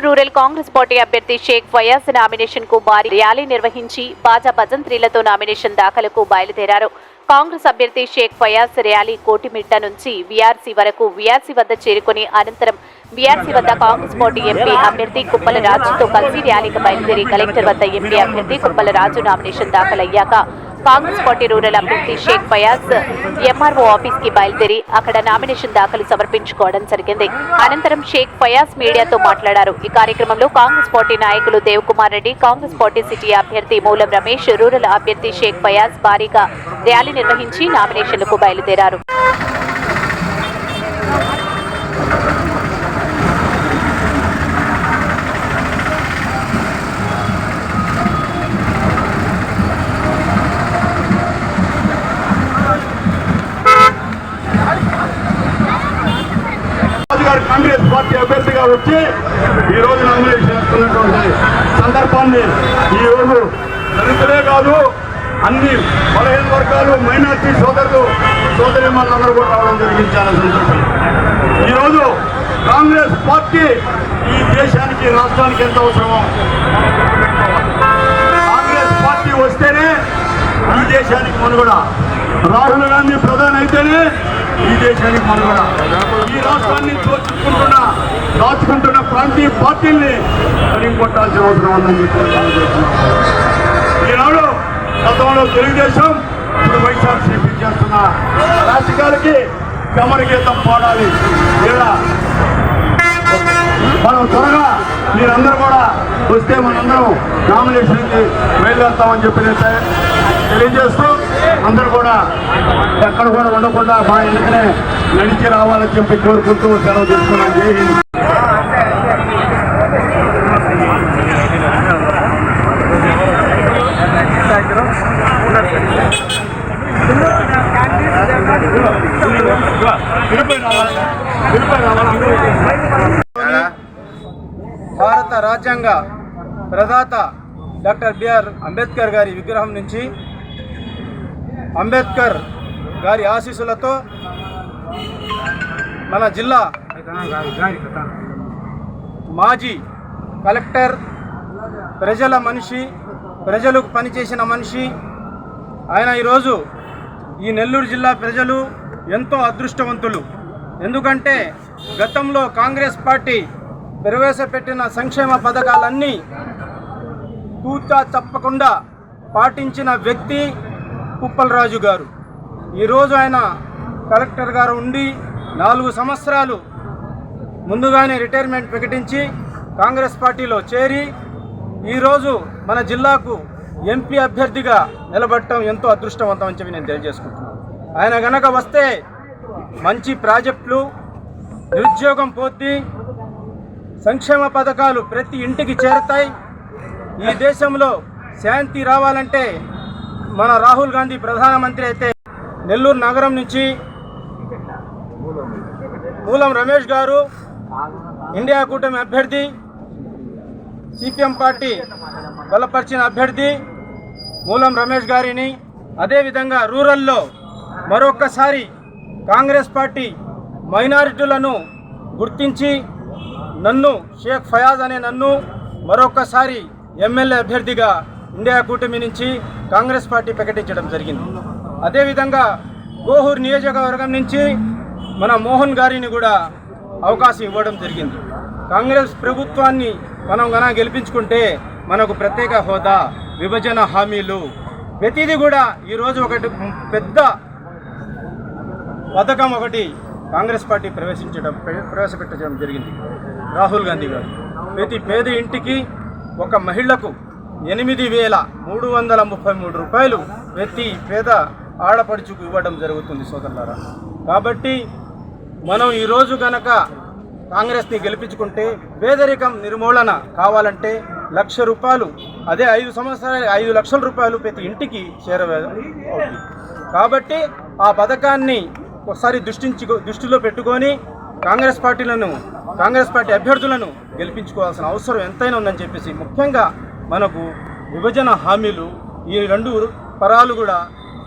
Rural Congress party అభ్యర్థి Sheikh Fayaz nomination కు భారీ ర్యాలీ నిర్వహించి బాజా భజంత్రీలతో నామినేషన్ దాఖలకు బయలుదేరారు. కాంగ్రెస్ అభ్యర్థి షేక్ ఫయాజ్ ర్యాలీ కోటిమిట్ట నుంచి వీఆర్సీ వరకు వీఆర్సీ వద్ద చేరుకుని అనంతరం వీఆర్సీ వద్ద కాంగ్రెస్ పార్టీ ఎంపీ అభ్యర్థి కుప్పల రాజుతో కలిసి ర్యాలీకి బయలుదేరి కలెక్టర్ వద్ద ఎంపీ అభ్యర్థి కుప్పల రాజు నామినేషన్ దాఖలయ్యాక కాంగ్రెస్ పార్టీ రూరల్ అభ్యర్థి షేక్ ఫయాజ్ ఎంఆర్ఓ ఆఫీస్ కి బయలుదేరి అక్కడ నామినేషన్ దాఖలు సమర్పించుకోవడం జరిగింది. అనంతరం షేక్ ఫయాజ్ మీడియాతో మాట్లాడారు. ఈ కార్యక్రమంలో కాంగ్రెస్ పార్టీ నాయకులు దేవ్ కుమార్ రెడ్డి, కాంగ్రెస్ పార్టీ సిటీ అభ్యర్థి మూలం రమేష్, రూరల్ అభ్యర్థి షేక్ ఫయాజ్ భారీగా ర్యాలీ నిర్వహించి నామినేషన్లకు బయలుదేరారు. కాంగ్రెస్ పార్టీ అభ్యర్థిగా వచ్చి ఈ రోజు నామినేషన్ చేస్తున్నటువంటి సందర్భాన్ని ఈ రోజు దళితులే కాదు అన్ని బలహీన వర్గాలు, మైనార్టీ సోదరులు సోదరిమణులందరూ కూడా రావడం జరిగింది. చాలా సంతోషం. ఈరోజు కాంగ్రెస్ పార్టీ ఈ దేశానికి, రాష్ట్రానికి ఎంత అవసరమో కాంగ్రెస్ పార్టీ వస్తేనే ఈ దేశానికి మనుగడ. రాహుల్ గాంధీ ప్రధాని అయితేనే ఈ దేశానికి మనుగడ. ఈ రాష్ట్రాన్ని దాచుకుంటున్న ప్రాంతీయ పార్టీల్ని కొట్టాల్సిన అవసరం ఉందని చెప్పి ఈనాడు గతంలో తెలుగుదేశం, ఇప్పుడు వైఎస్ఆర్సీపీ చేస్తున్న రాజకీయాలకి గమనగీతం పాడాలి. ఇలా మనం త్వరగా మీరందరూ కూడా వస్తే మనందరం నామినేషన్కి బయలుదేరుతామని చెప్పి తెలియజేస్తూ అందరూ కూడా ఎక్కడ కూడా ఉండకుండా మా ఇంటినే నడిచి రావాలని చెప్పి కోరుకుంటూ సెలవు తీసుకున్నాం. జై హింద్. భారత రాజ్యాంగ ప్రదాత డాక్టర్ బిఆర్ అంబేద్కర్ గారి విగ్రహం నుంచి అంబేద్కర్ గారి ఆశీస్సులతో మన జిల్లా మాజీ కలెక్టర్, ప్రజల మనిషి, ప్రజలకు పనిచేసిన మనిషి ఆయన ఈరోజు ఈ నెల్లూరు జిల్లా ప్రజలు ఎంతో అదృష్టవంతులు. ఎందుకంటే గతంలో కాంగ్రెస్ పార్టీ ప్రవేశపెట్టిన సంక్షేమ పథకాలన్నీ తూచా తప్పకుండా పాటించిన వ్యక్తి కుప్పల రాజు గారు. ఈరోజు ఆయన కలెక్టర్ గారు ఉండి 4 సంవత్సరాలు ముందుగానే రిటైర్మెంట్ ప్రకటించి కాంగ్రెస్ పార్టీలో చేరి ఈరోజు మన జిల్లాకు ఎంపీ అభ్యర్థిగా నిలబడటం ఎంతో అదృష్టవంతం అని చెప్పి నేను తెలియజేసుకుంటున్నాను. ఆయన గనక వస్తే మంచి ప్రాజెక్టులు, నిరుద్యోగం పోద్ది, సంక్షేమ పథకాలు ప్రతి ఇంటికి చేరతాయి. ఈ దేశంలో శాంతి రావాలంటే మన రాహుల్ గాంధీ ప్రధానమంత్రి అయితే నెల్లూరు నగరం నుంచి మూలం రమేష్ గారు ఇండియా కూటమి అభ్యర్థి, సిపిఎం పార్టీ బలపరిచిన అభ్యర్థి మూలం రమేష్ గారిని, అదేవిధంగా రూరల్లో మరొక్కసారి కాంగ్రెస్ పార్టీ మైనారిటీలను గుర్తించి నన్ను షేక్ ఫయాజ్ అనే నన్ను మరొక్కసారి ఎమ్మెల్యే అభ్యర్థిగా ఇండియా కూటమి నుంచి కాంగ్రెస్ పార్టీ ప్రకటించడం జరిగింది. అదేవిధంగా గోహూర్ నియోజకవర్గం నుంచి మన మోహన్ గారిని కూడా అవకాశం ఇవ్వడం జరిగింది. కాంగ్రెస్ ప్రభుత్వాన్ని మనం గన గెలిపించుకుంటే మనకు ప్రత్యేక హోదా, విభజన హామీలు ప్రతిదీ కూడా ఈరోజు ఒకటి పెద్ద పథకం ఒకటి కాంగ్రెస్ పార్టీ ప్రవేశపెట్టడం జరిగింది. రాహుల్ గాంధీ గారు ప్రతి పేద ఇంటికి ఒక మహిళకు 8,333 రూపాయలు ప్రతి పేద ఆడపడుచుకు ఇవ్వడం జరుగుతుంది సోదరులారా. కాబట్టి మనం ఈరోజు గనక కాంగ్రెస్ని గెలిపించుకుంటే పేదరికం నిర్మూలన కావాలంటే ₹1,00,000, అదే 5 సంవత్సరాలు 5 లక్షల రూపాయలు ప్రతి ఇంటికి చేరవుతుంది. కాబట్టి ఆ పథకాన్ని ఒకసారి దృష్టిలో పెట్టుకొని కాంగ్రెస్ పార్టీ అభ్యర్థులను గెలిపించుకోవాల్సిన అవసరం ఎంతైనా ఉందని చెప్పేసి, ముఖ్యంగా మనకు విభజన హామీలు ఈ 2 పరాలు కూడా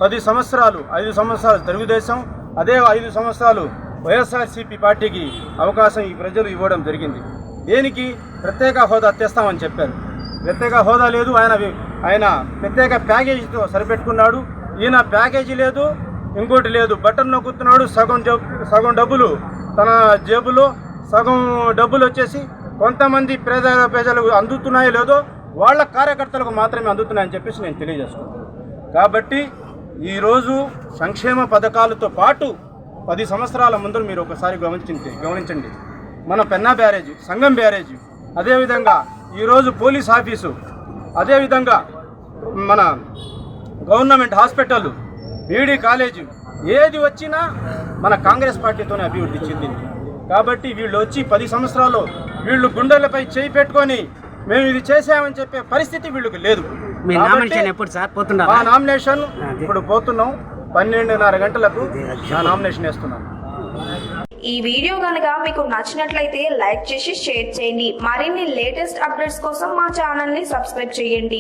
10 సంవత్సరాలు, 5 సంవత్సరాలు తెలుగుదేశం, అదే 5 సంవత్సరాలు వైఎస్ఆర్సీపీ పార్టీకి అవకాశం ఈ ప్రజలు ఇవ్వడం జరిగింది. దేనికి ప్రత్యేక హోదా తెస్తామని చెప్పారు. ప్రత్యేక హోదా లేదు, ఆయన ప్రత్యేక ప్యాకేజీతో సరిపెట్టుకున్నాడు. ఈయన ప్యాకేజీ లేదు, ఇంకోటి లేదు, బటన్ నొక్కుతున్నాడు. సగం డబ్బులు తన జేబులో, సగం డబ్బులు వచ్చేసి కొంతమంది ప్రజలకు అందుతున్నాయో లేదో వాళ్ళ కార్యకర్తలకు మాత్రమే అందుతున్నాయని చెప్పేసి నేను తెలియజేసుకున్నాను. కాబట్టి ఈరోజు సంక్షేమ పథకాలతో పాటు 10 సంవత్సరాల ముందు మీరు ఒకసారి గమనించండి. మన పెన్నా బ్యారేజ్, సంగం బ్యారేజ్, అదేవిధంగా ఈరోజు పోలీస్ ఆఫీసు, అదేవిధంగా మన గవర్నమెంట్ హాస్పిటల్, బీడీ కాలేజీ, ఏది వచ్చినా మన కాంగ్రెస్ పార్టీతోనే అభివృద్ధి చెందింది. కాబట్టి వీళ్ళు వచ్చి 10 సంవత్సరాలు వీళ్ళు గుండెలపై చేయి పెట్టుకొని మేము ఇది చేసామని చెప్పే పరిస్థితి వీళ్ళకి లేదు. మా నామినేషన్ ఇప్పుడు పోతున్నాం, 12:30 గంటలకు నా నామినేషన్ వేస్తున్నాను. ఈ వీడియో కనుక మీకు నచ్చినట్లయితే లైక్ చేసి షేర్ చేయండి. మరిన్ని లేటెస్ట్ అప్డేట్స్ కోసం మా ఛానల్ ని సబ్స్క్రైబ్ చేయండి.